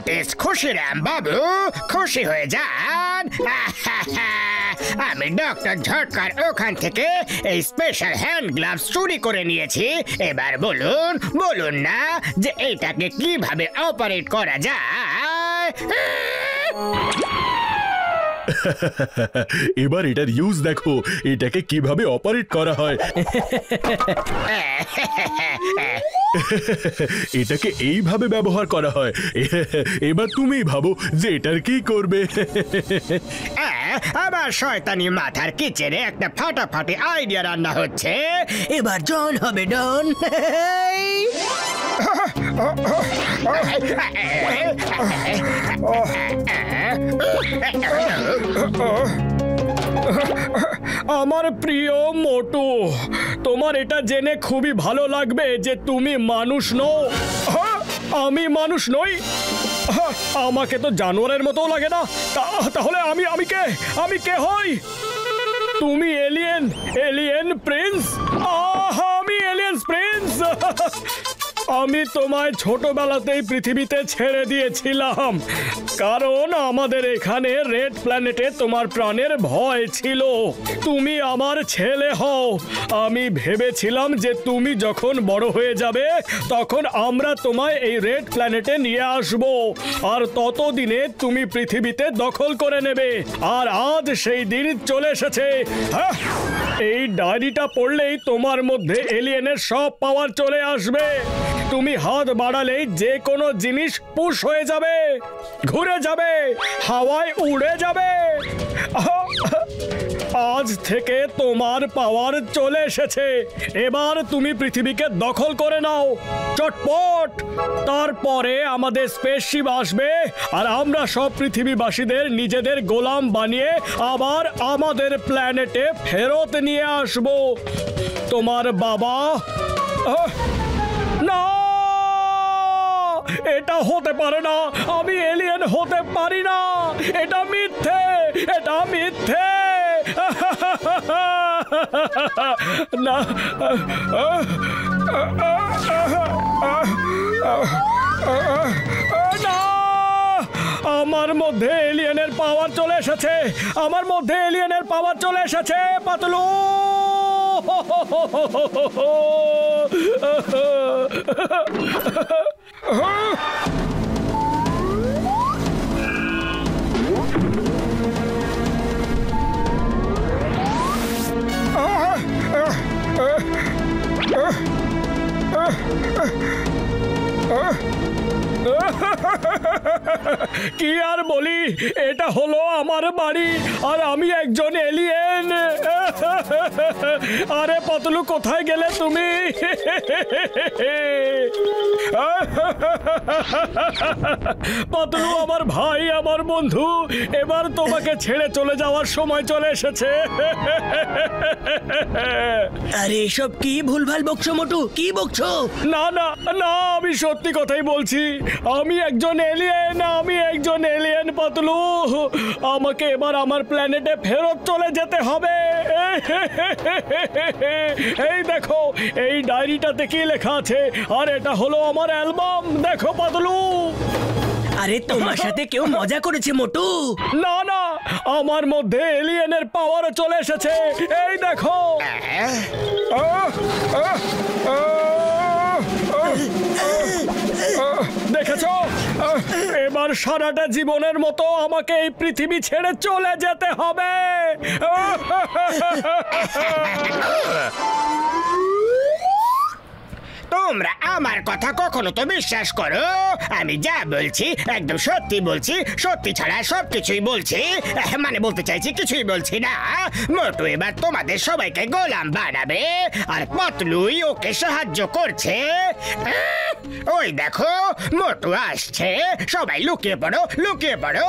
বেশ খুশি রাম বাবু, খুশি হয়ে যান। আমি ডক্টর ঝটকার ওখান থেকে এই স্পেশাল হ্যান্ড গ্লাভস চুরি করে নিয়েছি। এবার বলুন বলুন না যে এইটাকে কিভাবে অপারেট করা যায়। এবার এটার ইউজ দেখো, এটাকে কিভাবে অপারেট করা হয়। এটাকে এইভাবে ব্যবহার করা হয়। এবার তুমি ভাবো যে এটার কি করবে। আবার শয়তানি মাথার কিচেনে একটা ফাটাফাটি আইডিয়া রান্না হচ্ছে। এবার জন হবে ডন। আমার প্রিয় মোটু, তোমার এটা জেনে খুবই ভালো লাগবে যে তুমি মানুষ নও। আমি মানুষ নই? আমাকে তো জানোয়ারের মতো লাগে না। তাহলে আমি কে হই? তুমি এলিয়েন প্রিন্স? আমি এলিয়েন প্রিন্স। আমি তোমায় ছোটবেলাতেই পৃথিবীতে ছেড়ে দিয়েছিলাম, কারণ আমাদের এখানে রেড প্ল্যানেটে তোমার প্রাণের ভয় ছিল। তুমি আমার ছেলে হও। আমি ভেবেছিলাম যে তুমি যখন বড় হয়ে যাবে তখন আমরা তোমায় এই রেড প্ল্যানেটে নিয়ে আসব, আর ততদিনে তুমি পৃথিবীতে দখল করে নেবে। আর আজ সেই দিন চলে এসেছে। এই ডায়েরিটা পড়লেই তোমার মধ্যে এলিয়েনের সব পাওয়ার চলে আসবে। তুমি হাত বাড়ালেই যে কোনো জিনিস পুশ হয়ে যাবে, ঘুরে যাবে, হাওয়ায় উড়ে যাবে। আজ থেকে তোমার পাওয়ার চলে এসেছে। এবার তুমি পৃথিবীকে দখল করে নাও চটপট। তারপরে আমাদের স্পেসশিপ আসবে আর আমরা সব পৃথিবীবাসীদের নিজেদের গোলাম বানিয়ে আবার আমাদের প্ল্যানেটে ফেরত নিয়ে আসব। তোমার বাবা না, এটা হতে পারে না। আমি এলিয়েন হতে পারি না। এটা মিথ্যে, এটা মিথ্যে। না, আমার মধ্যে এলিয়েনের পাওয়ার চলে এসেছে। আমার মধ্যে এলিয়েনের পাওয়ার চলে এসেছে। পাতলু, কি আর বলি, এটা হলো আমার বাড়ি আর আমি একজন এলিয়েন। আরে পাতলু, কোথায় গেলে তুমি? পাতলু আমার ভাই, আমার বন্ধু, এবার তোমাকে ছেড়ে চলে যাওয়ার সময় চলে এসেছে। আরে এসব কি ভুলভাল বকছো মোটু, কি বকছো? না না না, আমি সত্যি কথাই বলছি। আমি একজন এলিয়েন, আমি একজন এলিয়েন পাতলু। আমাকে এবার আমার প্ল্যানেটে ফেরত চলে যেতে হবে। এই দেখো, এই ডায়েরিটাতে কি লেখা আছে, আর এটা হলো আমার অ্যালবাম। দেখো পাতলু। আরে তোমার সাথে কেউ মজা করেছে মোটু। না না, আমার মধ্যে এলিয়েনের পাওয়ার চলে এসেছে। এই দেখো। দেখেছো, এবার সারাটা জীবনের মতো আমাকে এই পৃথিবী ছেড়ে চলে যেতে হবে। তোমরা আমার কথা কখনো তো বিশ্বাস করো? আমি যা বলছি একদম সত্যি বলছি, সত্যি ছাড়া সবকিছুই বলছি। মানে বলতে চাইছি কিছুই বলছি না। মোটু এবার তোমাদের সবাইকে গোলাম বানাবে আর পাতলুই ওকে সাহায্য করছে। ওই দেখো, মোটু আসছে। সবাই লুকিয়ে পড়ো, লুকিয়ে পড়ো।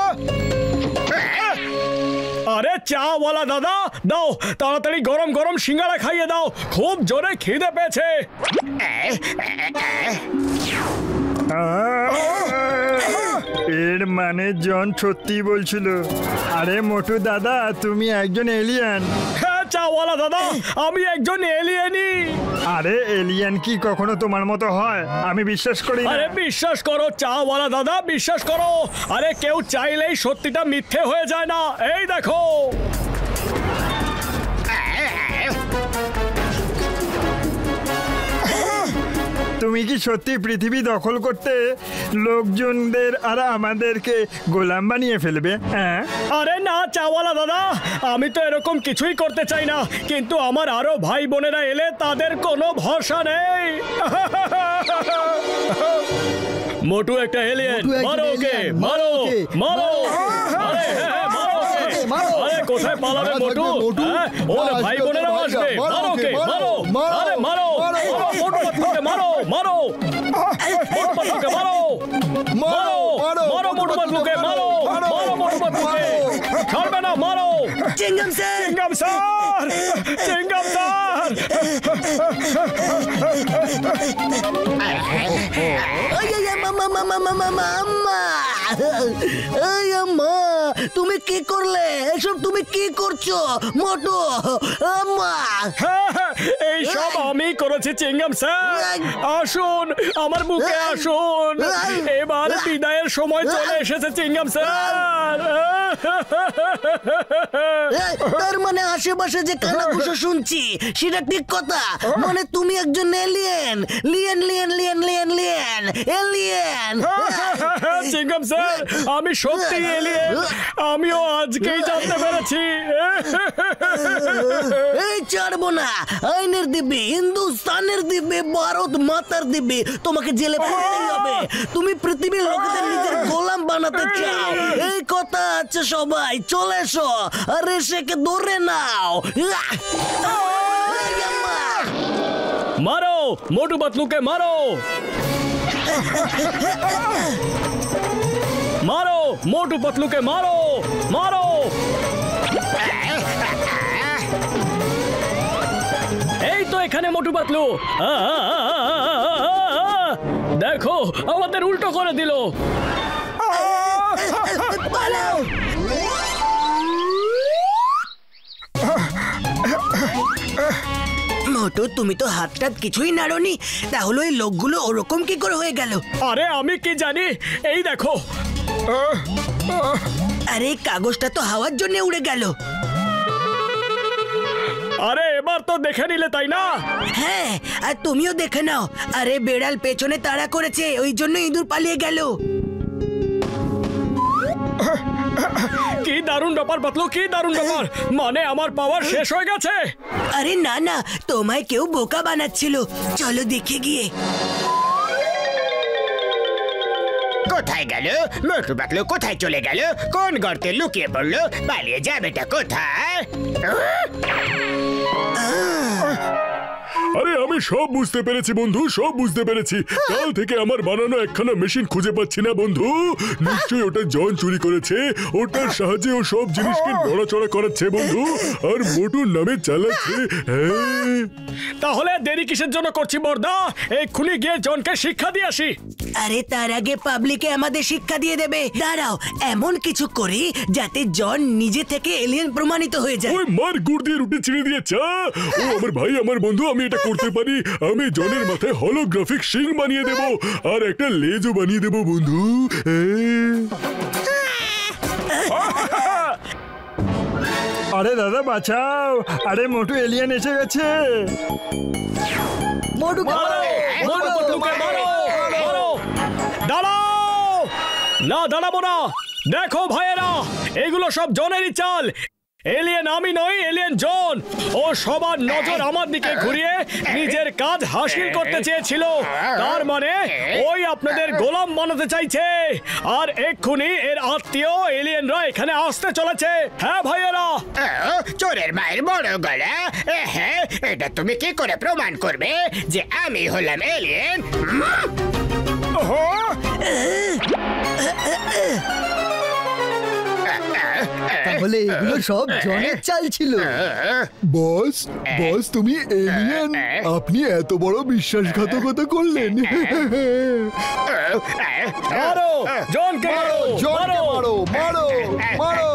আরে চাওয়ালা দাদা, দাও তাড়াতাড়ি গরম গরম সিঙ্গারা খাইয়ে দাও, খুব জোরে খিদে পেয়েছে। এর মানে জন সত্যি বলছিল। আরে মোটু দাদা, তুমি একজন এলিয়েন। হ্যাঁ, চাওয়ালা দাদা, আমি একজন এলিয়েনই। আরে এলিয়েন কি কখনো তোমার মতো হয়? আমি বিশ্বাস করি না। আরে বিশ্বাস করো চাওয়ালা দাদা, বিশ্বাস করো। আরে কেউ চাইলেই সত্যিটা মিথ্যে হয়ে যায় না। এই দেখো। তুমি কি সত্যি পৃথিবী দখল করতে লোকজনদের আর আমাদেরকে গোলাম বানিয়ে ফেলবে? হ্যাঁ। আরে না চাওয়ালা দাদা, আমি তো এরকম কিছুই করতে চাই না, কিন্তু আমার আরো ভাই বোনেরা এলে তাদের কোনো ভরসা নেই। মোটু একটা এলিয়েন, মারো ওকে, মারো মারো। আরে হ্যাঁ, মারো ওকে। আরে কোথায় পালাবে মোটু? ওর ভাই বোনেরাও আসবে, মারো ওকে, মারো। আরে মারো মোটু পাতলুকে, মারো মারো মোটু পাতলুকে, মারো মারো মারো মোটু পাতলুকে, মারো মারো মোটু পাতলুকে, ছাড়বে না, মারো। চিংগাম স্যার, চিংগাম স্যার, চিংগাম স্যার। আম্মা, তুমি কি করলে? এসব তুমি কি করছো মোটু? আম্মা, এই সব আমি করেছি চিংগাম স্যার। আসুন আমার বুকে আসুন, এবার বিদায়ের সময় চলে এসেছে চিংগাম স্যার। তার মানে আশেপাশে যে কানাঘুষো শুনছি সেটা ঠিক কথা? মানে তুমি একজন এলিয়েন? লিয়েন লিয়েন লিয়েন লিয়েন লিয়েন এলিয়েন? চিংগাম স্যার, আমি সত্যি এলিয়েন। আমিও আজকেই জানতে পেরেছি। এই ছাড়বো না। আইনের দিব্যি, হিন্দুস্তানের দিব্যি, ভারত মাতার দিব্যি, তোমাকে জেলে পড়তেই হবে। তুমি পৃথিবীর লোকেদের নিজের গোলাম বানাতে চাও, এই কথা আছে সবাই। চলে এসো আর এসেকে ধরে নাও। মারো মোটু পাতলুকে, মারো মারো মোটু পাতলুকে, মারো মারো। এই তো এখানে মোটু পাতলু। দেখো আমাদের উল্টো করে দিল। পালাও। মোটু, তুমি তো হাত টাত কিছুই নাড়নি, তাহলে ওই লোকগুলো ওরকম কি করে হয়ে গেল? আরে আমি কি জানি, এই দেখো। আরে কাগজটা তো হাওয়ার জন্য উড়ে গেল। আরে এবার তো দেখে নিলে তাই না? হ্যাঁ, আর তুমিও দেখে নাও। আরে বেড়াল পেছনে তাড়া করেছে, ওই জন্য ইঁদুর পালিয়ে গেল। কি দারুণ ব্যাপার পাতলু, কি দারুণ ব্যাপার। মানে আমার পাওয়ার শেষ হয়ে গেছে। আরে না না, তোমায় কেউ বোকা বানাচ্ছিল। চলো দেখে গিয়ে। কোথায় গেল মোটু পাতলু? কোথায় চলে গেল? কোন গর্তে লুকিয়ে পড়লো? পালিয়ে যাবেটা কোথায়? আরে আমি সব বুঝতে পেরেছি বন্ধু, সব বুঝতে পেরেছি। কাল থেকে আমার বানানো একখানা মেশিন খুঁজে পাচ্ছি না বন্ধু। নিশ্চয়ই ওটা জন চুরি করেছে। ওটার সাহায্যে ও সব জিনিসকে নড়াচড়া করাচ্ছে বন্ধু, আর মোটুর নামে চালাচ্ছে। হ্যাঁ, তাহলে দেরি কিসের জন্য করছি বর্দা? এক্ষুনি গিয়ে জনকে শিক্ষা দিয়ে আসি। আরে তার আগে পাবলিকে আমাদের শিক্ষা দিয়ে দেবে। দাঁড়াও, এমন কিছু করি যাতে জন নিজে থেকে এলিয়েন প্রমাণিত হয়ে যায়। ওই মার গুড় দিয়ে রুটি ছিঁড়ে দিয়ে চা। ও আমার ভাই, আমার বন্ধু, আমি এটা করতে পারি। আমি জনের মাথায় হলোগ্রাফিক শিং বানিয়ে দেব আর একটা লেজও বানিয়ে দেব বন্ধু। আরে দাদা বাঁচাও! আরে মোটু এলিয়েন এসে গেছে। মোটু মারো, মোটু পাতলুকে মারো, মারো। দাঁড়াও! না দাঁড়াবো না। দেখো ভাইয়েরা, এগুলো সব জনেরই চাল। এলিয়েন আমি নই, এলিয়েন জন। ও সবার নজর আমার দিকে ঘুরিয়ে নিজের কাজ হাসিল করতে চেয়েছিল। তার মানে ওই আপনাদের গোলাম বানাতে চাইছে। আর এক্ষুনি এর আত্মীয় এলিয়েনরা এখানে আসতে চলেছে। হ্যাঁ ভাইয়েরা। চোরের মায়ের বড় গলা। হ্যাঁ, এটা তুমি কি করে প্রমাণ করবে যে আমি হলাম এলিয়েন? তাহলে এগুলো সব জনের চাল ছিল। বস, বস তুমি এলিয়েন? আপনি এত বড় বিশ্বাসঘাতকতা করলেন? মারো জনকে, মারো জনকে মারো, মারো, মারো।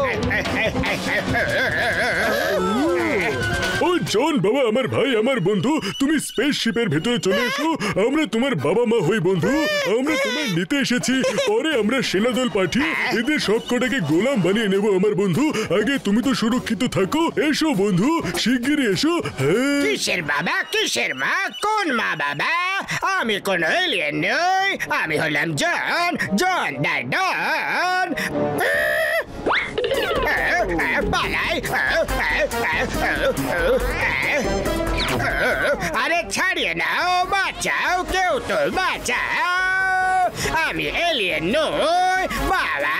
ও জন বাবা, আমার ভাই, আমার বন্ধু, তুমি স্পেসশিপের ভেতরে চলে এসো। আমরা তোমার বাবা মা হই বন্ধু। আমরা তোমায় নিতে এসেছি। পরে আমরা সেনাদল পাঠিয়ে এদের সবকটাকে গোলাম বানিয়ে নেব আমার বন্ধু। আগে তুমি তো সুরক্ষিত থাকো। এসো বন্ধু, শিগগিরই এসো। হ্যাঁ, কিসের বাবা, কিসের মা, কোন মা বাবা? আমি কোন এলিয়েন নই, আমি হলাম জন, জন দা ডন। পালাই। আরে ছাড়িয়ে নাও, বাঁচাও, কেউ তো বাঁচাও। আমি এলিয়েন নই বাবা,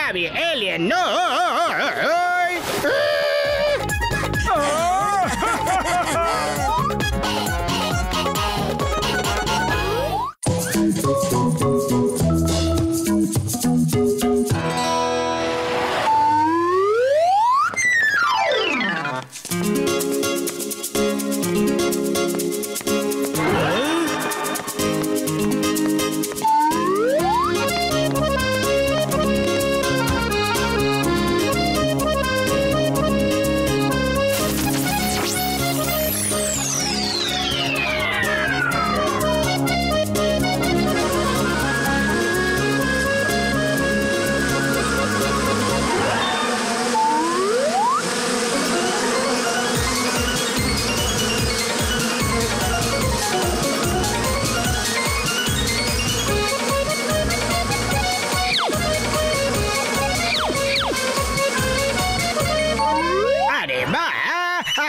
আমি এলিয়েন নই।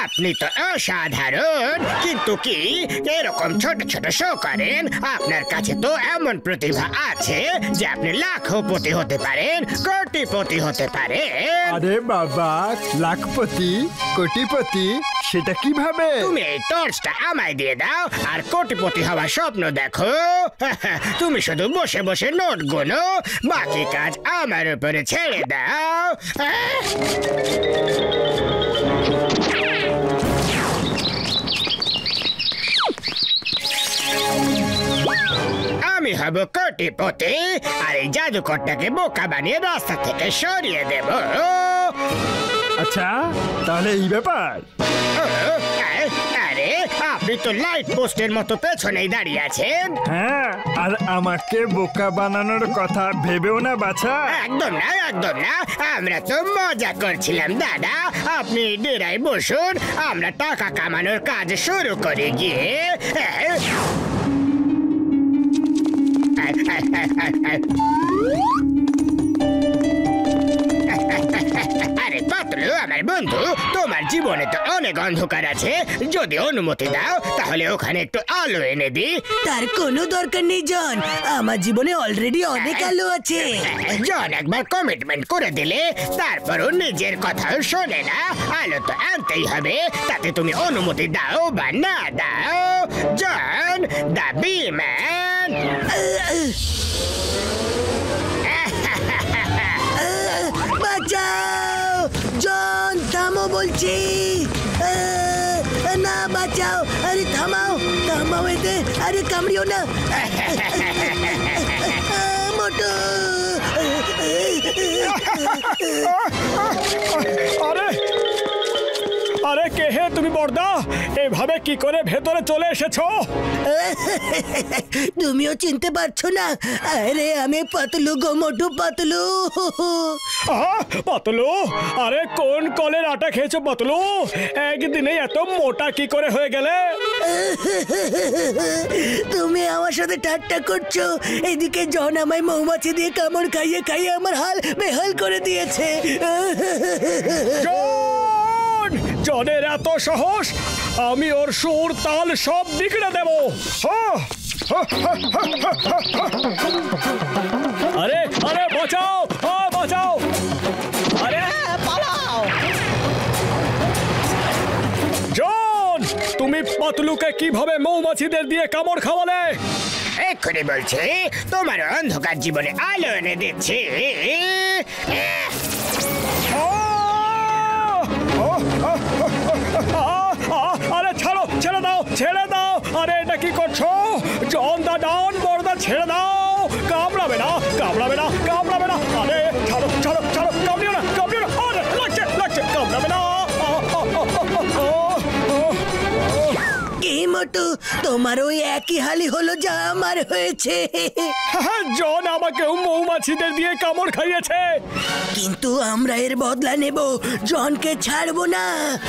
আপনি তো অসাধারণ, কিন্তু কি এরকম ছোট ছোট শো করেন? আপনার কাছে তো এমন প্রতিভা আছে যে আপনি লাখপতি হতে পারেন, কোটিপতি হতে পারেন। আরে বাবা, লাখপতি কোটিপতি সেটা কিভাবে? তুমি এই টর্চটা আমায় দিয়ে দাও আর কোটিপতি হওয়ার স্বপ্ন দেখো। তুমি শুধু বসে বসে নোট গোনো, বাকি কাজ আমার উপরে ছেড়ে দাও। আমি হব কোটিপতি আর এই জাদুকরটাকে বোকা বানিয়ে রাস্তা থেকে সরিয়ে দেব। আচ্ছা, তাহলে এই ব্যাপার। আরে আপনি তো লাইট পোস্টের মতো পেছনেই দাঁড়িয়ে আছেন। হ্যাঁ, আর আমাকে বোকা বানানোর কথা ভেবেও না বাছা। একদম না, একদম না, আমরা তো মজা করছিলাম দাদা। আপনি ডেরায় বসুন, আমরা টাকা কামানোর কাজ শুরু করে গিয়ে। আরে পাতলু আমার বন্ধু, তোমার জীবনে তো অনেক অন্ধকার আছে, যদি অনুমতি দাও তাহলে ওখানে একটু আলো এনে দি। তার কোনো দরকার নেই জন, আমার জীবনে অলরেডি অনেক আলো আছে। জন একবার কমিটমেন্ট করে দিলে তারপরও নিজের কথাও শোনে না। আলো তো আনতেই হবে, তাতে তুমি অনুমতি দাও বা না দাও। জন দা বিম্যান। বাঁচাও জন, থামো বলছি। না বাঁচাও, আরে থামাও, থামাও এতে, আরে কামড়িও না। মোটু, আরে আরে কে হে তুমি বর্দা? এইভাবে কি করে ভেতরে চলে এসেছো? তুমিও চিনতে পারছো না? আরে আমি পাতলু গো, মোটু পাতলু। পাতলু, আরে কোন কলের আটা খেয়েছো পাতলু? একদিনে এত মোটা কি করে হয়ে গেলে? তুমি আমার সাথে ঠাট্টা করছো? এদিকে জন আমায় মৌমাছি দিয়ে কামড় খাইয়ে খাইয়ে আমার হাল বেহাল করে দিয়েছে। জনের এত সাহস, আমি ওর সুর তাল সব বিগড়ে দেব। আরে আরে বাঁচাও, বাঁচাও, আরে পালাও। জন, তুমি পাতলুকে কিভাবে মৌমাছিদের দিয়ে কামড় খাওয়ালে? এক্ষুনি বলছি, তোমার অন্ধকার জীবনে আলো এনে দিচ্ছি। আরে ছাড়ো, ছেড়ে দাও, ছেড়ে দাও। আরে এটা কি করছো? জন দা ডাউন, বড়দা ছেড়ে দাও। কামড়াবে না, কামড়াবে না, কামড়াবে না। আরে ছাড়ো, ছাড়ো, ছাড়ো, কামড়িও না, কামড়িও না। আরে লাগছে, লাগছে, কামড়াবে না। মোটু, তোমার ওই একই হালি হলো যা আমার হয়েছে। জন আমাকেও মৌমাছিদের দিয়ে কামড় খাইয়েছে। কিন্তু আমরা এর বদলা নেব, জনকে ছাড়বো না।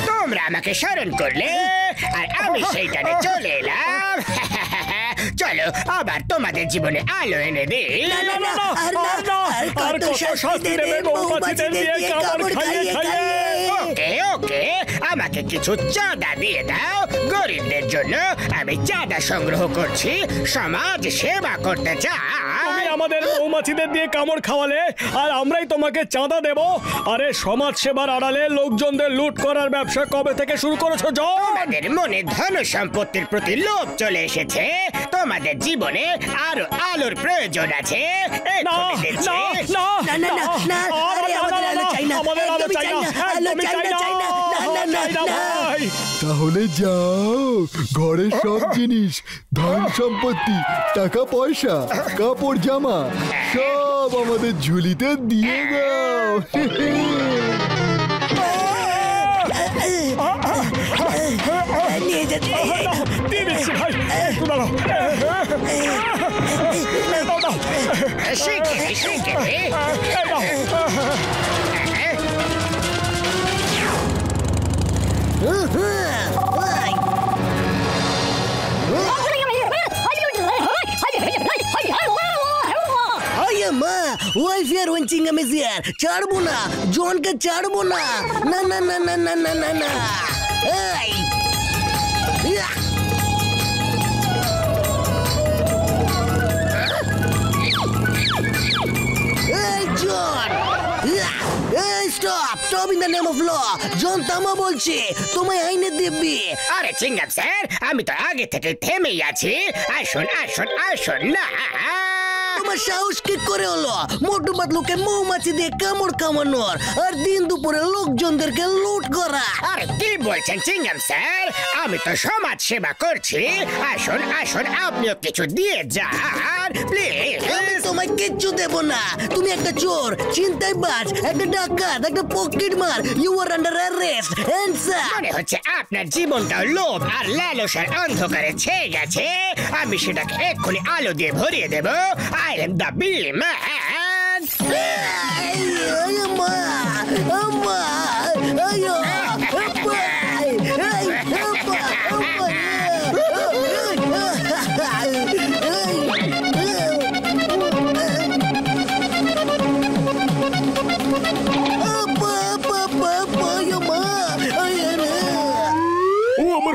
তোমরা আমাকে স্মরণ করলে আর আমি সেইখানে চলে এলাম। চলো আবার তোমাদের জীবনে আলো এনে দিই। না, না, না, আর না, আর কত শাস্তি দেবে মৌমাছিদের দিয়ে কামড় খাইয়ে খাইয়ে। ওকে ওকে, আমাকে কিছু চাঁদা দিয়ে দাও। গরিবদের জন্য আমি চাঁদা সংগ্রহ করছি, সমাজ সেবা করতে চাই। তুমি আমাদের মৌমাছিদের দিয়ে কামড় খাওয়ালে আর আমরাই তোমাকে চাঁদা দেব। আরে সমাজ সেবার আড়ালে লোকজনদের লুট করার ব্যবসা কবে থেকে শুরু করেছো জন? তোমাদের মনে ধন সম্পত্তির প্রতি লোভ চলে এসেছে। তোমাদের জীবনে আরো আলোর প্রয়োজন আছে। না, না, না, না, না, না, না, আরে আমাদের আলো চাই না, আমাদের আলো একদমই চাই চাই না, না, আলো একদমই চাই না, চাই না, না, না, না, চাই না, না। ভাই। তাহলে যাও, ঘরের সব জিনিস, ধন সম্পত্তি, টাকা পয়সা, কাপড় জামা সব আমাদের ঝুলিতে দিয়ে দাও। নিয়ে যাচ্ছি। দিয়ে দিচ্ছি ভাই, একটু দাঁড়াও। দাও, দাও। শিখে শিখে এই দাও। মা, ওয়াইফার ওয়াঞ্চিং আমি জিয়ার ছাড়বো না, জনকে ছাড়বো না, না, না, না, না, না, না, না, না। এই ইয়া। এই জন, ইয়া। এই stop, stop in the name of law. John থামো বলছি, তোমায় আইনে দিবি। আরে চিঙ্গাম স্যার, আমি তো আগে থেকে থেমেই আছি। আসুন আসুন আসুন না। তোমার সাহস কি করে হলো মোটু পাতলুকে মৌমাছি দিয়ে কামড় কামানোর আর দিন দুপুরে লোকজনদেরকে লুট করা? আরে কি বলছেন চিঙ্গাম স্যার, আমি তো সমাজ সেবা করছি। আসুন আসুন, আপনিও কিছু দিয়ে যান প্লিজ। আমি তোমায় কিচ্ছু দেব না। তুমি একটা চোর, ছিনতাইবাজ, একটা ডাকাত, একটা পকেট মার। You are under arrest. Handsome. মনে হচ্ছে আপনার জীবনটাও লোভ আর লালসার অন্ধকারে ছেয়ে গেছে। আমি সেটাকে এক্ষুনি আলো দিয়ে ভরিয়ে দেব। I am the Bee-Man! আম্মা, আম্মা, আয়ো, আব্বা, এই, আব্বা,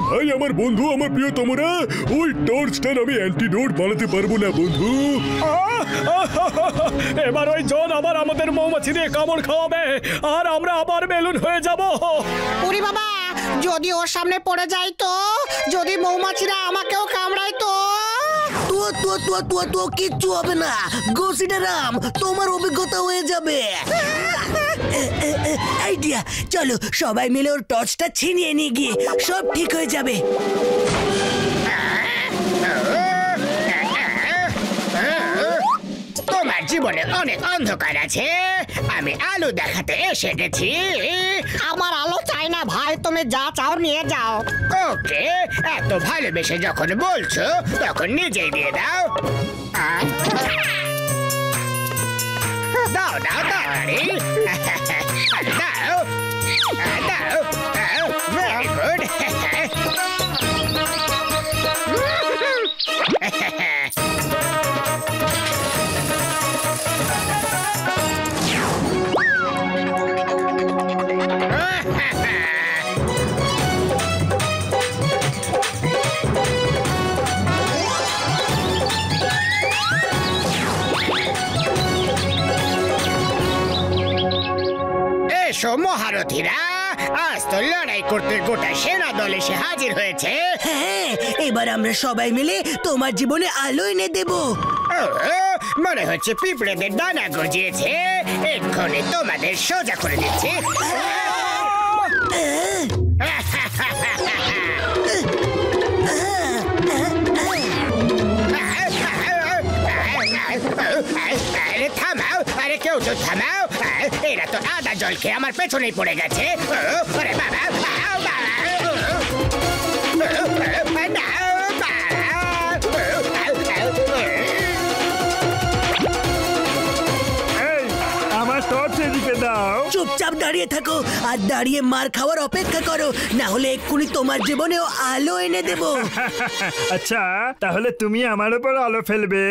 ভাই, আমার বন্ধু, আমার প্রিয়তমরা, ওই টর্চটার আমি অ্যান্টিডোট বানাতে পারবো না বন্ধু। এবার ওই জন আবার আমাদের মৌমাছি দিয়ে কামড় খাওয়াবে আর আমরা আবার বেলুন হয়ে যাব। ওরে বাবা, যদি ওর সামনে পড়ে যাই তো, যদি মৌমাছিরা আমাকেও কামড়ায় তো? তো কিচ্ছু হবে না। গোসিডারাম, তোমার অভিজ্ঞতা হয়ে যাবে। আইডিয়া, চলো সবাই মিলে ওর টর্চটা ছিনিয়ে নিয়ে গিয়ে সব ঠিক হয়ে যাবে। তোমার জীবনে অনেক অন্ধকার আছে, আমি আলো দেখাতে এসে গেছি। আমার আলো চাই না ভাই, তুমি যা চাও নিয়ে যাও। ওকে, এত ভালোবেসে যখন বলছো তখন নিজেই দিয়ে দাও। দাও দাও তাড়াতাড়ি। দাও দাও, ভেরি গুড। এসো মহারথীরা, আজ তো লড়াই করতে গোটা সেনা দল এসে হাজির হয়েছে। হ্যাঁ, এবার আমরা সবাই মিলে তোমার জীবনে আলো এনে দেব। মনে হচ্ছে পিঁপড়েদের ডানা গজিয়েছে। এক্ষুনি তোমাদের সোজা করে দিচ্ছি। আরে থামাও, আরে কেউ তো থামাও। এরা তো আদা জল খেয়ে আমার পেছনেই পড়ে গেছে। আরে বাবা, চুপচাপ দাঁড়িয়ে থাকো আর দাঁড়িয়ে মার খাওয়ার অপেক্ষা করো, না হলে এক্ষুনি তোমার জীবনেও আলো এনে দেব। আচ্ছা তাহলে তুমি আমার উপর আলো ফেলবে?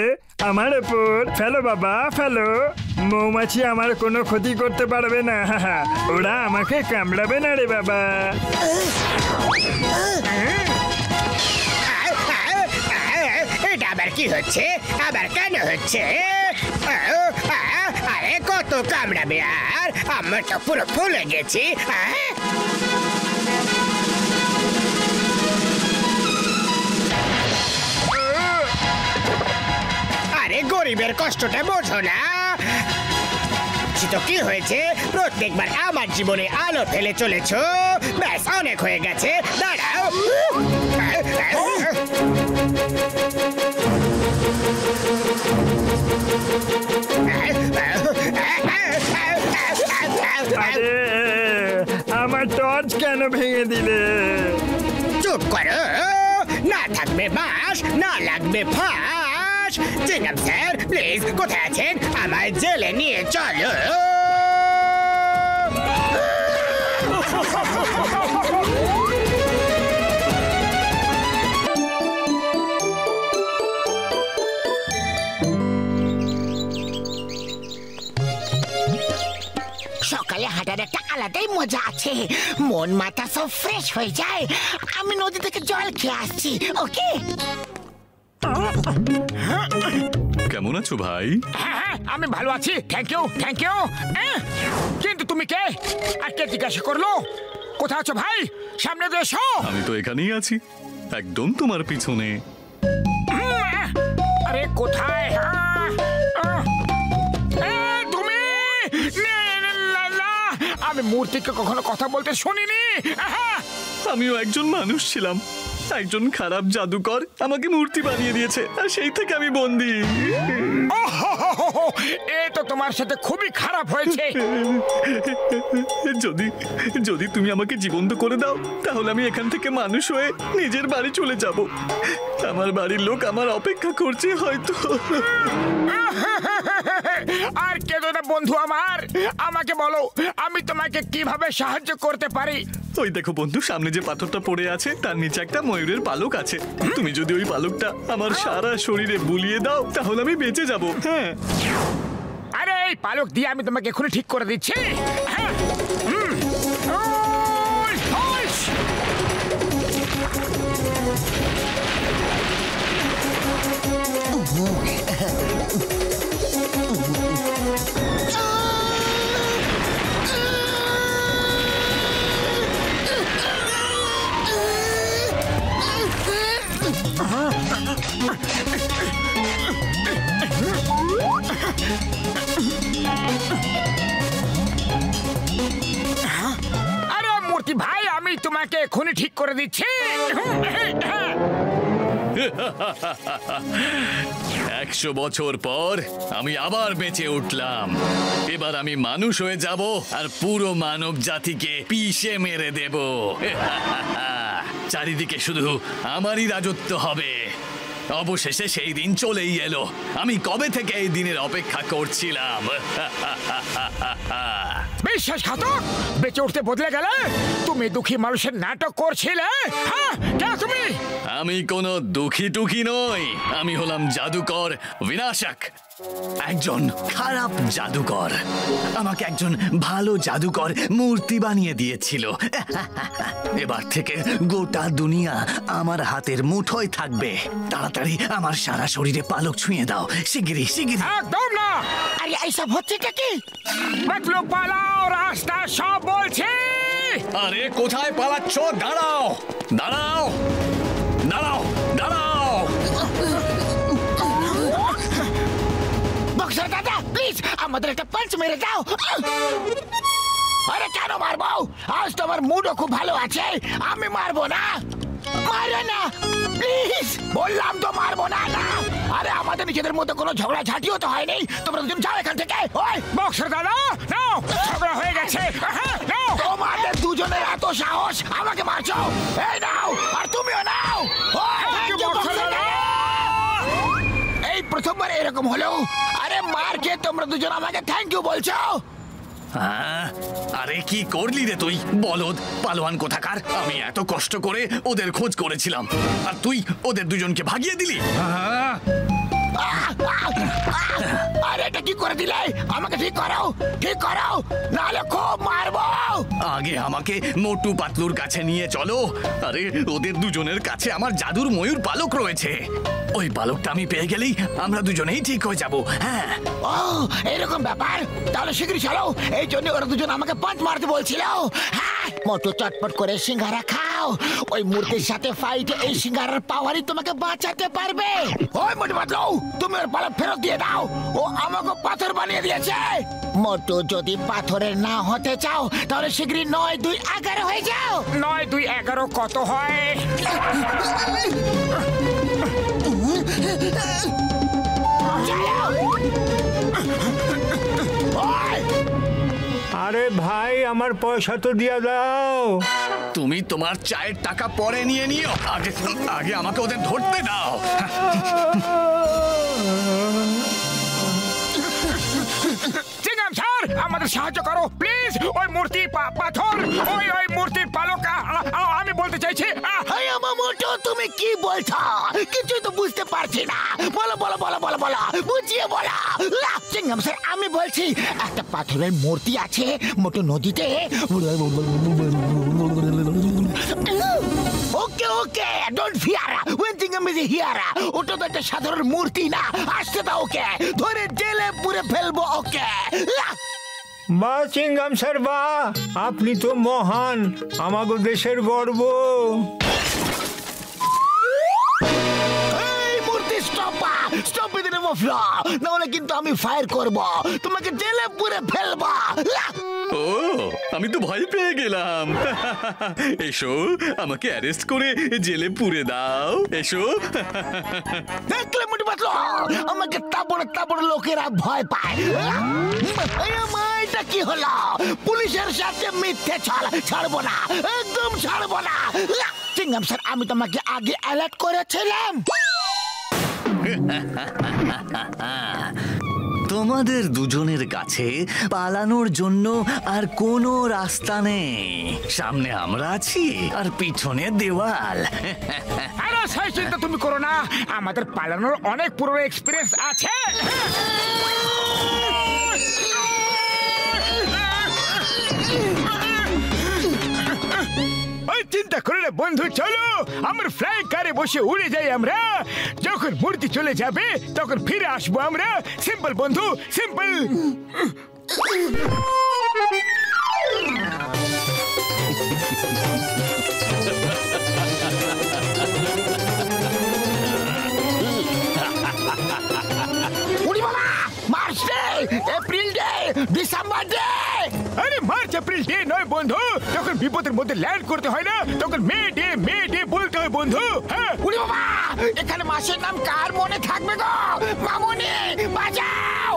আমার উপর ফেলো বাবা, ফেলো। মৌমাছি আমার কোনো ক্ষতি করতে পারবে না, ওরা আমাকে কামড়াবে না রে বাবা। এটা আবার কি হচ্ছে? আবার কেন হচ্ছে? আরে কত কামড়াবে আর? আমার তো পুরো ফুলে গেছি। আরে গরিবের কষ্টটা বোঝো না। তো কি হয়েছে? প্রত্যেকবার আমার জীবনে আলো ফেলে চলেছো, ব্যাস অনেক হয়ে গেছে। দাঁড়াও। আরে আমার টর্চ কেন ভেঙে দিলে? চুপ করো, না থাকবে বাঁশ, না লাগবে ফাঁস। জিনাম স্যার, প্লিজ কোথায় আছেন? আমায় জেলে নিয়ে চলো। সকালে হাঁটার একটা আলাদাই মজা আছে, মন মাথা সব ফ্রেশ হয়ে যায়। আমি নদী থেকে জল খেয়ে আসছি। ওকে, কেমন আছো ভাই? হ্যাঁ, আমি ভালো আছি, থ্যাংক ইউ থ্যাংক ইউ। কিন্তু তুমি কে? আর কে জিজ্ঞাসা করলো? কোথায় আছো ভাই? সামনে তো এসো। আমি তো এখানেই আছি, একদম তোমার পিছনে। আরে কোথায়? তুমি? আমি মূর্তিকে কখনো কথা বলতে শুনিনি। আমিও একজন মানুষ ছিলাম, একজন খারাপ জাদুকর আমাকে মূর্তি বানিয়ে দিয়েছে, আর সেই থেকে আমি বন্দী। এ তো তোমার সাথে খুবই খারাপ হয়েছে। যদি যদি তুমি আমাকে জীবন্ত করে দাও, তাহলে আমি এখান থেকে মানুষ হয়ে নিজের বাড়ি চলে যাব। আমার বাড়ির লোক আমার অপেক্ষা করছে হয়তো। আর কেঁদো না বন্ধু আমার, আমাকে বলো আমি তোমাকে কিভাবে সাহায্য করতে পারি। ওই দেখো বন্ধু, সামনে যে পাথরটা পড়ে আছে তার নিচে একটা ময়ূরের পালক আছে। তুমি যদি ওই পালকটা আমার সারা শরীরে বুলিয়ে দাও, তাহলে আমি বেঁচে যাব। হ্যাঁ, আরে এই পালক দিয়ে আমি তোমাকে এখনই ঠিক করে দিচ্ছি। হ্যাঁ, আরে মূর্তি ভাই, আমি তোমাকে এখনই ঠিক করে দিচ্ছি। 100 বছর পর আমি আবার বেঁচে উঠলাম। এবার আমি মানুষ হয়ে যাব আর পুরো মানব জাতিকে পিষে মেরে দেব। চারিদিকে শুধু আমারই রাজত্ব হবে। অবশেষে সেই দিন চলেই এলো। আমি কবে থেকে এই দিনের অপেক্ষা করছিলাম। বিশ্বাসঘাতক, বেঁচে উঠতে বদলে গেলে। তুমি দুঃখী মানুষের নাটক করছিলে। হ্যাঁ, কে তুমি? আমি কোনো দুঃখী টুকি নই, আমি হলাম জাদুকর বিনাশক, একজন খারাপ জাদুকর। আমাকে একজন ভালো জাদুকর মূর্তি বানিয়ে দিয়েছিল। এবার থেকে গোটা দুনিয়া আমার হাতের মুঠোয় থাকবে। তাড়াতাড়ি আমার সারা শরীরে পালক ছুঁয়ে দাও, শিগগিরই শিগগিরই। একদম না। আরে এইসব হচ্ছেটা কি? বাতলো পালাও, রাস্তা সব বলছি। আরে কোথায় পালাচ্ছ? দাঁড়াও দাঁড়াও দাঁড়াও দাঁড়াও। বক্সার দাদা, প্লিজ আমাদের একটা পাঞ্চ মেরে দাও। আরে কেন মারবো? আজ তো আমার মুডও খুব ভালো আছে, আমি মারবো না। মারো না প্লিজ, বললাম তো মারবো না। না, আরে আমাদের নিজেদের মধ্যে কোনো ঝগড়া ঝাঁটিও তো হয়নি। তোমরা দুজন যাও এখান থেকে। ওই বক্সার দাদা, নাও, ঝগড়া হয়ে গেছে। নাও, তোমাদের দুজনের এত সাহস, আমাকে মারছো। এই নাও, আর তুমিও নাও। এই প্রথমবার এরকম হলো। আরে মার খেয়ে তোমরা দুজন আমাকে থ্যাংক ইউ বলছো। আরে কি করলি রে তুই বলদ পালোয়ান কোথাকার? আমি এত কষ্ট করে ওদের খোঁজ করেছিলাম আর তুই ওদের দুজনকে ভাগিয়ে দিলি। আরে এটা কি করে দিলে? আমাকে ঠিক করো নাহলে খুব মারবো। আগে আমাকে মোটু পাতলুর কাছে নিয়ে চলো। আরে ওদের দুজনের কাছে আমার জাদুর ময়ূর পালক রয়েছে। ওই পালকটা আমি পেয়ে গেলেই আমরা দুজনেই ঠিক হয়ে যাব। হ্যাঁ। ও এরকম ব্যাপার? তাহলে শীঘ্রই চলো। এই জন্য ওরা দুজন আমাকে পাঁচ মারতে বলছিল। হ্যাঁ, মোটু চটপট করে সিঙ্গারা খাও। ওই মূর্তির সাথে ফাইটে এই সিঙ্গারার পাওয়ারই তোমাকে বাঁচাতে পারবে। ওই মোটু পাতলু, তুমি ওর পালক ফেরত দিয়ে দাও। ও আমাকে পাথর বানিয়ে দিয়েছে। মোটু, যদি পাথরের না হতে চাও তাহলে শীঘ্রই 9, 2, 11 হয়ে যাও। 9, 2, 11 কত হয়? আরে ভাই, আমার পয়সা তো দিয়ে দাও। তুমি তোমার চায়ের টাকা পরে নিয়ে নিও, আগে আমাকে ওদের ধরতে দাও। চিংগাম স্যার, আমাদের সাহায্য করো প্লিজ। ওই মূর্তি পাথর, ওই মূর্তির পালক আমি বলতে চাইছি। আমার মোটু, তুমি কি বলছো? কিছু তো বুঝতে পারছি না। বলো বুঝিয়ে বলো। চিংগাম স্যার, আমি বলছি একটা পাথরের মূর্তি আছে মোটু নদীতে। Okay don't fear when Chingam is here। ওটা তো একটা সাধারণ মূর্তি না। আসতে দাও ওকে, ধরে জেলে পুরে ফেলবো ওকে। বা চিংগাম স্যার, বা আপনি তো মহান, আমাগো দেশের গর্ব। এই মূর্তি স্টপ উইথ দ্য মফলা, নাহলে কিন্তু আমি ফায়ার করব, তোমাকে জেলে পুরে ফেলবো। ও, আমি তো ভয় পেয়ে গেলাম। এসো, আমাকে অ্যারেস্ট করে জেলে পুরে দাও। এসো। দেখলে মোটু পাতলু, আমাকে তাবড় লোকেরা ভয় পায়। এটা কি হলো? পুলিশের সাথে মিথ্যে ছাড়বো না, একদম ছাড়বো না। চিংগাম স্যার, আমি তোমাকে আগে অ্যালার্ট করেছিলাম। তোমাদের দুজনের কাছে পালানোর জন্য আর কোনো রাস্তা নেই। সামনে আমরা আছি আর পিছনে দেওয়াল। আরে সেই চিন্তা তুমি করো না, আমাদের পালানোর অনেক পুরনো এক্সপিরিয়েন্স আছে। চিন্তা করে না বন্ধু, চলো আমার ফ্লাই কারে বসে উড়ে যাই আমরা। যখন মূর্তি চলে যাবে তখন ফিরে আসবো আমরা। সিম্পল বন্ধু, simple. April day, December day. আরে মার্চ এপ্রিল ডে নয় বন্ধু, যখন বিপদের মধ্যে ল্যান্ড করতে হয় না তখন মে ডে বলতে হয় বন্ধু। হ্যাঁ উড়ি বাবা, এখানে মাসের নাম কার মনে থাকবে গো? মামুনি বাজাও।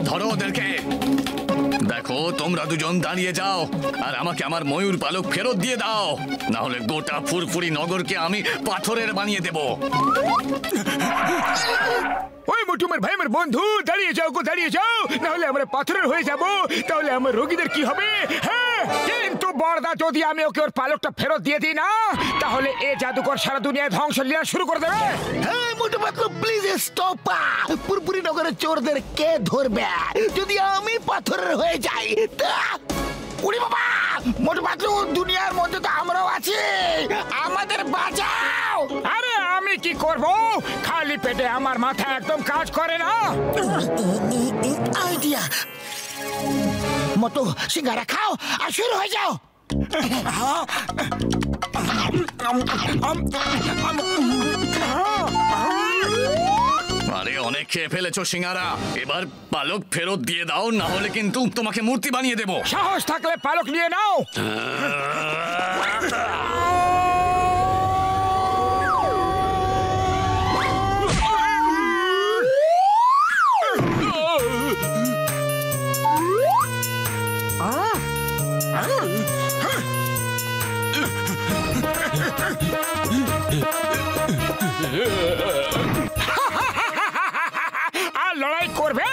ধরো ওদেরকে। দেখো, তোমরা দুজন দাঁড়িয়ে যাও আর আমাকে আমার ময়ূর পালক ফেরত দিয়ে দাও, না হলে গোটা ফুরফুরি নগরকে আমি পাথরের বানিয়ে দেব। ওই মোটুমের ভাই, আমার বন্ধু, দাঁড়িয়ে যাও গো, দাঁড়িয়ে যাও, না হলে আমরা পাথরের হয়ে যাব। তাহলে আমার রোগীদের কি হবে? হ্যাঁ, কিন্তু বড়দা, যদি আমি ওকে ওর পালকটা ফেরত দিয়ে দিই না, তাহলে এ জাদুকর সারা দুনিয়ায় ধ্বংস লীলা শুরু করে দেবে। হ্যাঁ মোটু পাতলু, প্লিজ স্টপ। পুরপুরি নগরের চোরদের কে ধরবে যদি আমি পাথরের হয়ে যাই? উড়ি বাবা, মোটু পাতলু, দুনিয়ার মধ্যে তো আমরাও আছি, আমাদের বাঁচাও। আরে আমি কি করব? খালি পেটে আমার মাথা একদম কাজ করে না। আইডিয়া। মোটু, সিঙ্গারা খাও আর শুরু হয়ে যাও। আরে অনেক খেয়ে ফেলেছো সিঙ্গারা, এবার পালক ফেরত দিয়ে দাও, না হলে কিন্তু তোমাকে মূর্তি বানিয়ে দেব। সাহস থাকলে পালক নিয়ে নাও। আর লড়াই করবে?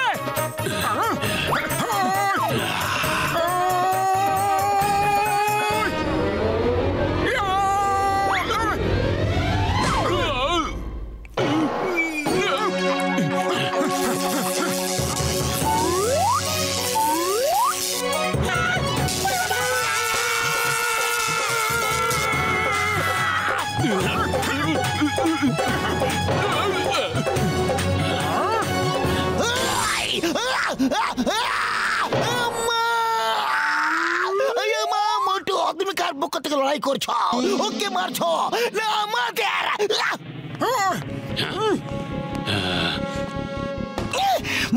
তুমি কার পক্ষ থেকে লড়াই করছো? ওকে মারছো না আমাদের?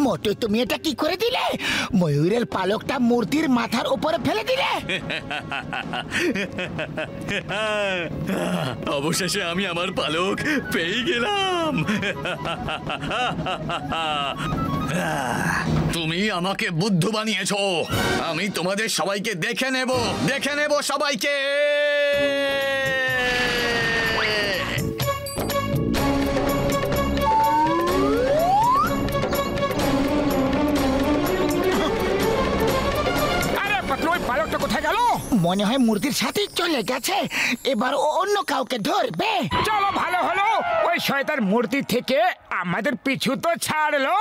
মোটু তুমি এটা কি করে দিলে? ময়ূরের পালকটা মূর্তির মাথার উপরে ফেলে দিলে। অবশেষে আমি আমার পালক পেয়ে গেলাম। তুমি আমাকে বুদ্ধ বানিয়েছো। আমি তোমাদের সবাইকে দেখে নেব সবাইকে। পালকটা কোথায় গেল? মনে হয় মূর্তির সাথে চলে গেছে। এবার ও অন্য কাউকে ধরবে। চলো ভালো হলো, ওই শয়তান মূর্তি থেকে আমাদের পিছু তো ছাড়লো।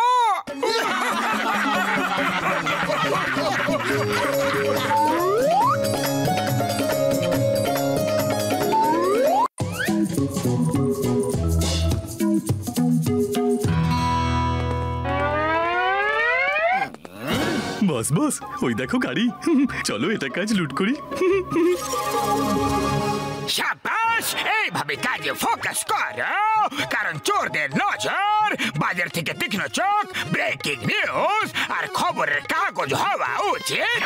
বস বস, ওই দেখো গাড়ি। চলো এটা কাজ লুট করি। শাবাশ, এইভাবে কাজে ফোকাস করো, কারণ চোরদের নজর বাজার থেকে তীক্ষ্ণ চোখ, ব্রেকিং নিউজ আর খবরের কাগজ হওয়া উচিত।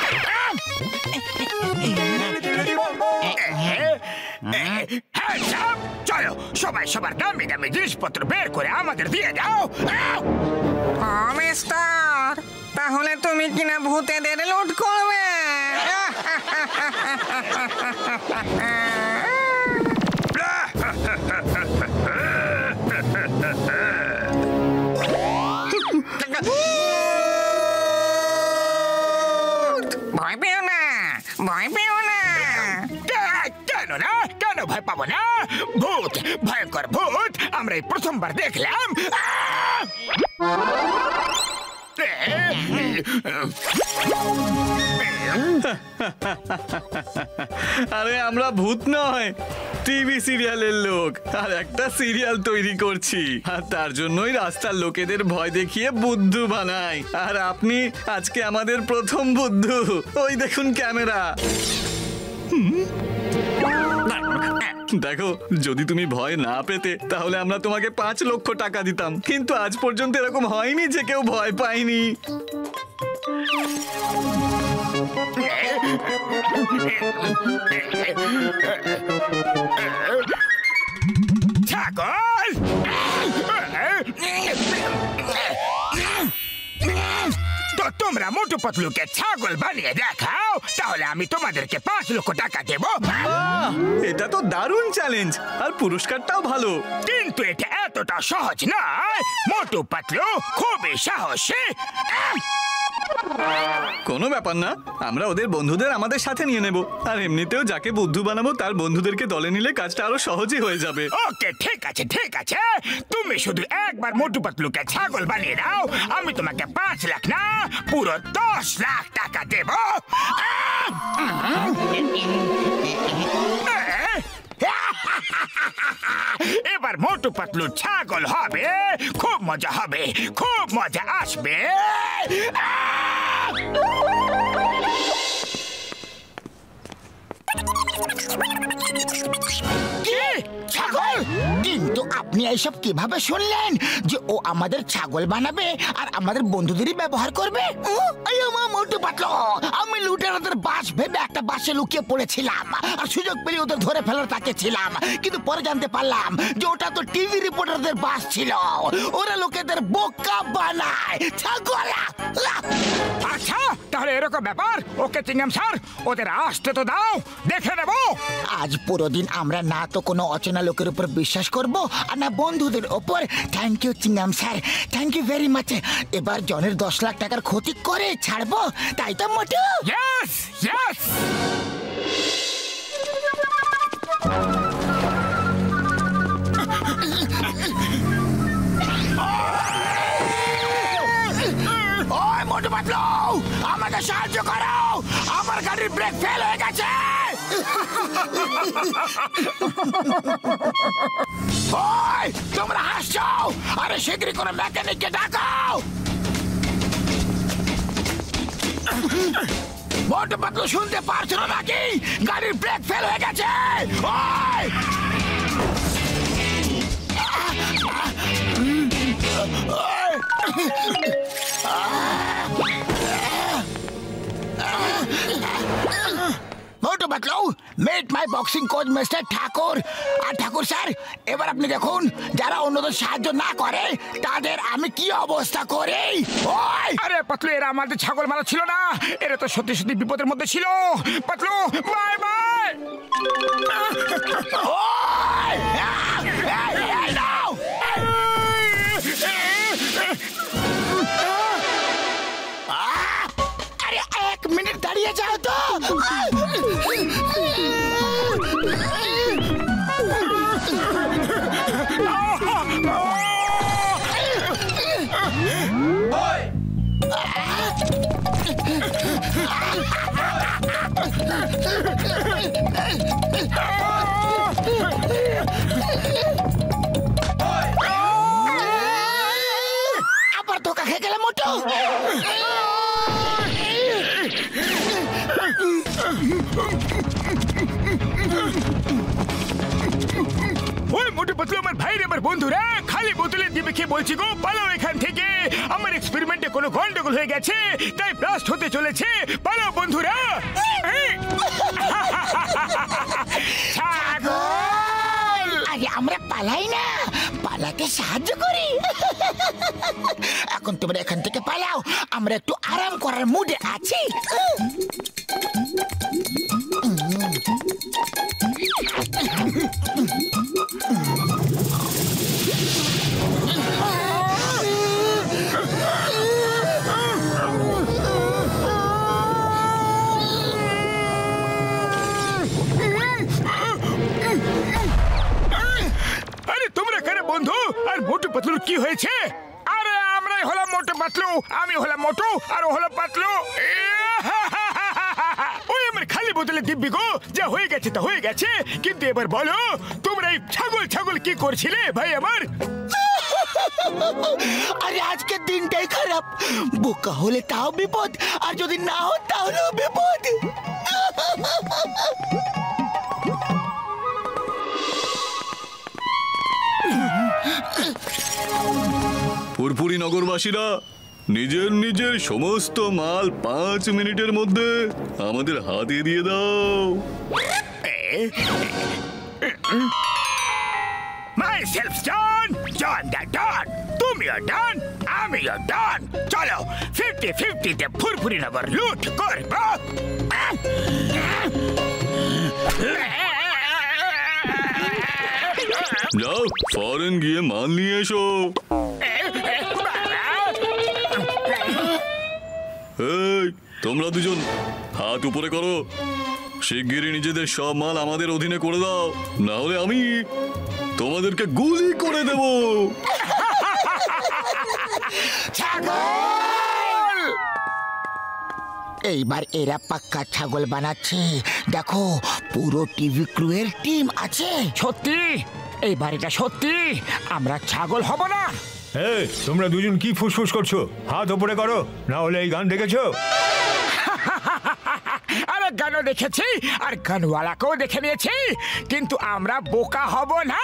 চলো সবাই সবার দামি দামি জিনিসপত্র বের করে আমাদের দিয়ে দাও। মিস্টার, তাহলে তুমি কিনা ভূতেদের লুট করবে? ভয় পেও না, ভয় পেও না। কেন না, কেন ভয় পাবো না? ভূত, ভয়ঙ্কর ভূত আমরা এই প্রথমবার দেখলাম। আরে আমরা ভূত নয়, টিভি সিরিয়ালের লোক, আর একটা সিরিয়াল তৈরি করছি, আর তার জন্যই রাস্তার লোকেদের ভয় দেখিয়ে বুদ্ধু বানাই। আর আপনি আজকে আমাদের প্রথম বুদ্ধু। ওই দেখুন ক্যামেরা। দেখো, যদি তুমি ভয় না পেতে তাহলে আমরা তোমাকে 5 লক্ষ টাকা দিতাম, কিন্তু আজ পর্যন্ত এরকম হয়নি যে কেউ ভয় পায়নি। ছাগল, তো তোমরা মোটু পাতলুকে ছাগল বানিয়ে দেখাও, তাহলে আমি তোমাদেরকে 5 লক্ষ টাকা দেবো। এটা তো দারুণ চ্যালেঞ্জ, আর পুরস্কারটাও ভালো। কিন্তু এটা এতটা সহজ নয়। মোটু পাতলু খুবই সাহসী। কোনো ব্যাপার না, আমরা ওদের বন্ধুদের আমাদের সাথে নিয়ে নেব, আর এমনিতেও যাকে বুদ্ধু বানাবো তার বন্ধুদেরকে দলে নিলে কাজটা আরো সহজই হয়ে যাবে। ওকে, ঠিক আছে ঠিক আছে, তুমি শুধু একবার মোটু পাতলুকে ছাগল বানিয়ে দাও, আমি তোমাকে 5 লাখ না পুরো 10 লাখ টাকা দেব। এবার মোটু পাতলু ছাগল হবে, খুব মজা হবে, খুব মজা আসবে। ছাগল? কিন্তু আপনি এইসব কিভাবে শুনলেন যে ও আমাদের ছাগল বানাবে আর আমাদের বন্ধুদেরই ব্যবহার করবে? মোটু পাতলু, আমি লুটেরাদের বাস ভেবে একটা বাসে লুকিয়ে পড়েছিলাম, আর সুযোগ পেলে ওদের ধরে ফেলার তাকে ছিলাম, কিন্তু পরে জানতে পারলাম যে ওটা তো টিভি রিপোর্টারদের বাস ছিল। ওরা লোকেদের বোকা বানায়। ছাগল, আচ্ছা, তাহলে এরকম ব্যাপার? ওকে চিংগাম স্যার, ওদের আসতে তো দাও, দেখে নেবো। আজ পুরো দিন আমরা না তো কোনো অচেনা লোকের উপর বিশ্বাস করব আর না বন্ধুদের ওপর। থ্যাংক ইউ চিংগাম sir, thank you very much. এবার জনের 10 লাখ টাকার ক্ষতি করে ছাড়বো, তাই তো মোটু? Yes yes. ওই মোটু পাতলু, আমাকে সাহায্য করো, আমার গাড়ির ব্রেক ফেল হয়ে গেছে। ওই তোমরা হাসছো? আরে শীঘ্রই কোনো মেকানিককে ডাকাও। মোটু পাতলু শুনতে পারছো না নাকি? গাড়ির ব্রেক ফেল হয়ে গেছে। ওই মোটু পাতলু, মেট মাই বক্সিং কোচ মিস্টার ঠাকুর। আর ঠাকুর স্যার, এবার আপনি দেখুন যারা অন্যদের সাহায্য না করে তাদের আমি কি অবস্থা করি। ওই আরে পাতলু, এরা আমাদের ছাগল মারা ছিল না, এরা তো সত্যি সত্যি বিপদের মধ্যে ছিল। Patlu bye bye. ওই এই নাও। আরে 1 মিনিট দাঁড়িয়ে যাও তো। আবার ধোকা খেয়ে গেলে মোটু। ওই মোটু পাতলু আমার ভাই রে, আমার বন্ধুরা, খালি বোতলে দিবে খেয়ে বলছি গো, পালাও এখান থেকে। আমার এক্সপেরিমেন্টে কোনো গন্ডগোল হয়ে গেছে, তাই ব্লাস্ট হতে চলেছে। পালাও বন্ধুরা। ছাগল! আরে আমরা পালাই না, পালাতে সাহায্য করি। এখন তোমরা এখান থেকে পালাও, আমরা একটু আরাম করার মুডে আছি। আরে তোমরা কারা বন্ধু? আর মোটু পাতলুর কি হয়েছে? আরে আমরাই হলাম মোটু পাতলু, আমি হলাম মোটু আর ও হলো পাতলু। ওই আমার খালি বোতলে দিব্যি গো, যা হয়ে গেছে তা হয়ে গেছে। কিন্তু এবার বলো, তোমরা এই ছাগল ছাগল কি করছিলে ভাই আমার? আরে আজকের দিনটাই খারাপ, বোকা হলে তাও বিপদ, আর যদি না হো তাহলেও বিপদ। ফুরফুরি নগরবাসীরা, নিজের নিজের সমস্ত মাল 5 মিনিটের মধ্যে আমাদের হাতে দিয়ে দাও। Myself John, John the Don, তুমিও ডন, আমিও ডন। চলো 50-50 তে ফুরফুরি নগর লুট করব। যাও, ফরেন গিয়ে মাল নিয়ে এসো। এই, তোমরা দুজন হাত উপরে করো। শিগগিরই নিজেদের সব মাল আমাদের অধীনে করে দাও, না হলে আমি তোমাদেরকে গুলি করে দেব। এইবার এরা পাক্কা ছাগল বানাচ্ছে। দেখো, পুরো টিভি ক্রু এর টিম আছে। সত্যি? এইবার এটা সত্যি আমরা ছাগল হব না? এই, তোমরা দুজন কি ফুসফুস করছো? হাত উপরে করো, না হলে এই গান দেখেছো? আরে গানও দেখেছি, আর গানওয়ালাকেও দেখে নিয়েছি, কিন্তু আমরা বোকা হব না।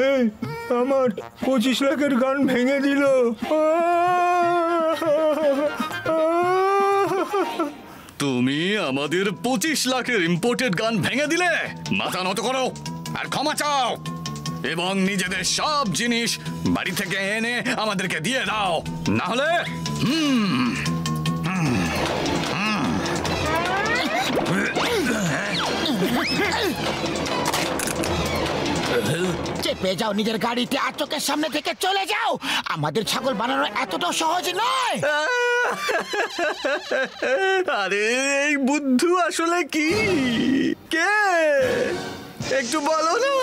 এই, আমার 25 লাখের গান ভেঙে দিল। তুমি আমাদের 25 লাখের ইম্পোর্টেড গান ভেঙে দিলে? মাথা নত করো আর ক্ষমা চাও। এবং নিজেদের সব জিনিস বাড়ি থেকে এনে আমাদেরকে দিয়ে দাও, না হলে চেপে যাও নিজের গাড়িতে আর চোখের সামনে থেকে চলে যাও। আমাদের ছাগল বানানো এতটা সহজ নয়। আরে এই বুদ্ধু আসলে কি? কে একটু বলো না।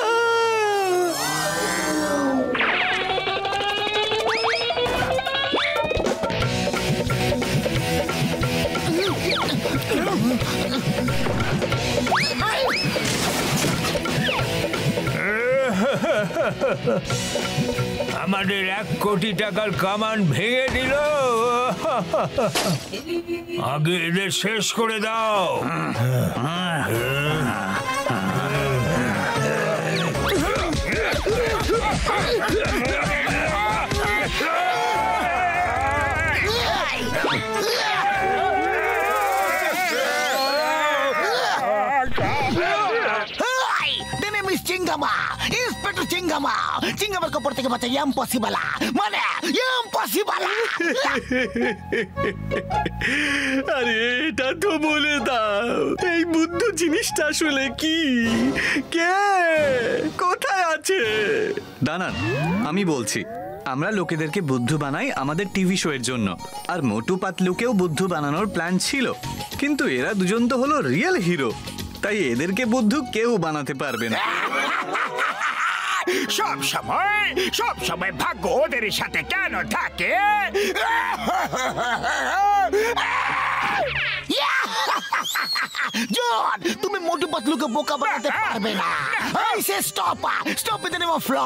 আমাদের 1 কোটি টাকার কামান ভেঙে দিল। আগে এদের শেষ করে দাও। ইন্সপেক্টর চিঙ্গামা, চিঙ্গামার কপর থেকে বাঁচা ইম্পসিবল, মানে ইম্পসিবল। আরে এটা তো বলে দাও, এই বুদ্ধ জিনিসটা আসলে কি? কে কোথায় আছে? দাঁড়ান, আমি বলছি। আমরা লোকেদেরকে বুদ্ধু বানাই আমাদের টিভি শো এর জন্য, আর মোটু পাতলুকেও বুদ্ধু বানানোর প্ল্যান ছিল, কিন্তু এরা দুজন তো হলো রিয়েল হিরো, তাই এদেরকে বুদ্ধু কেউ বানাতে পারবে না। সব সময় ভাগ্য ওদের সাথে কেন থাকে? জন, তুমি মোটু পাতলুকে বোকা বানাতে পারবে না। এই say stop in the name of law.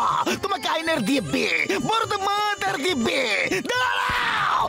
তোমাকে আইনের দিবে, বড় মাদার দিবে। দাঁড়াও।